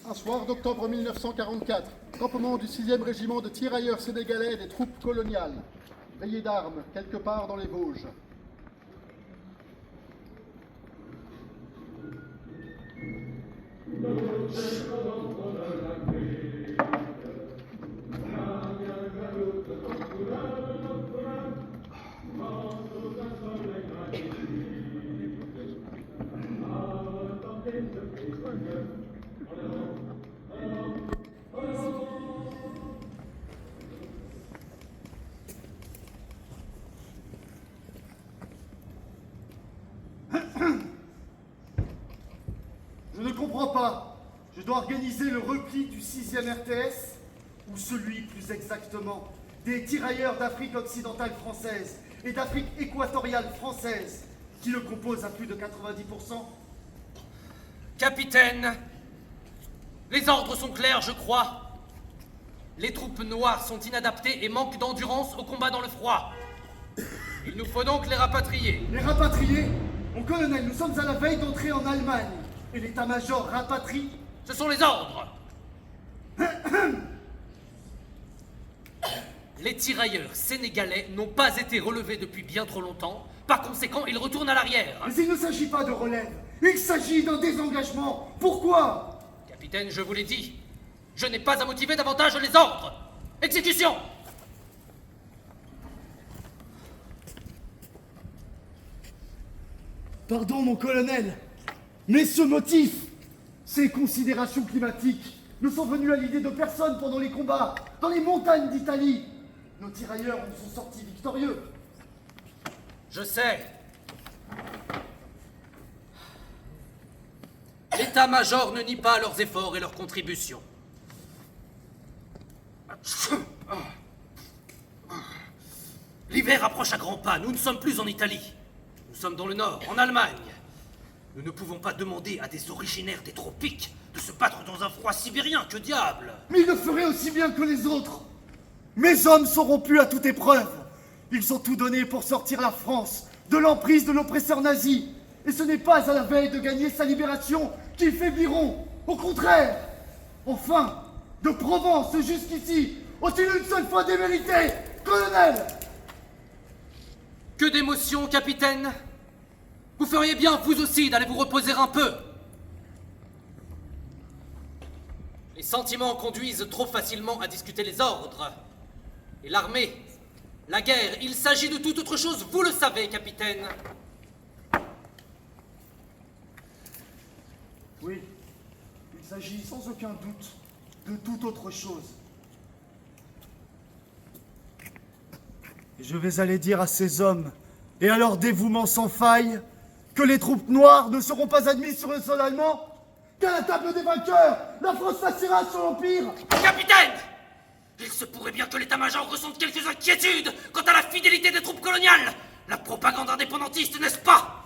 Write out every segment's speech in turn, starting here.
Un soir d'octobre 1944, campement du 6e régiment de tirailleurs sénégalais des troupes coloniales. Veillée d'armes, quelque part dans les Vosges. Je ne comprends pas. Je dois organiser le repli du 6e RTS, ou celui plus exactement des tirailleurs d'Afrique occidentale française et d'Afrique équatoriale française, qui le composent à plus de 90%. Capitaine, les ordres sont clairs, je crois. Les troupes noires sont inadaptées et manquent d'endurance au combat dans le froid. Il nous faut donc les rapatrier. Les rapatrier? Mon colonel, nous sommes à la veille d'entrer en Allemagne. Et l'état-major rapatrie? Ce sont les ordres. Les tirailleurs sénégalais n'ont pas été relevés depuis bien trop longtemps. Par conséquent, ils retournent à l'arrière. Mais il ne s'agit pas de relève. Il s'agit d'un désengagement. Pourquoi? Capitaine, je vous l'ai dit. Je n'ai pas à motiver davantage les ordres. Exécution! Pardon, mon colonel, mais ce motif, ces considérations climatiques, nous sont venues à l'idée de personne pendant les combats, dans les montagnes d'Italie. Nos tirailleurs en sont sortis victorieux. Je sais. L'état-major ne nie pas leurs efforts et leurs contributions. L'hiver approche à grands pas. Nous ne sommes plus en Italie. Nous sommes dans le nord, en Allemagne. Nous ne pouvons pas demander à des originaires des tropiques de se battre dans un froid sibérien. Que diable! Mais ils le feraient aussi bien que les autres. Mes hommes seront plus à toute épreuve. Ils ont tout donné pour sortir la France de l'emprise de l'oppresseur nazi. Et ce n'est pas à la veille de gagner sa libération qu'ils faibliront. Au contraire. Enfin, de Provence jusqu'ici, ont-ils une seule fois démérité, colonel? Que d'émotion, capitaine! Vous feriez bien, vous aussi, d'aller vous reposer un peu. Les sentiments conduisent trop facilement à discuter les ordres. Et l'armée, la guerre, il s'agit de toute autre chose, vous le savez, capitaine. Oui, il s'agit sans aucun doute de toute autre chose. Et je vais aller dire à ces hommes et à leur dévouement sans faille que les troupes noires ne seront pas admises sur le sol allemand, qu'à la table des vainqueurs, la France passera sur l'Empire. Capitaine! Il se pourrait bien que l'état-major ressente quelques inquiétudes quant à la fidélité des troupes coloniales. La propagande indépendantiste, n'est-ce pas?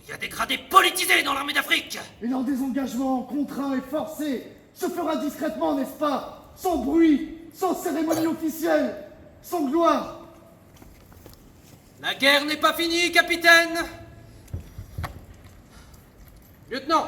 Il y a des gradés politisés dans l'armée d'Afrique. Et leur désengagement contraint et forcé se fera discrètement, n'est-ce pas? Sans bruit, sans cérémonie officielle, sans gloire. La guerre n'est pas finie, capitaine! Lieutenant!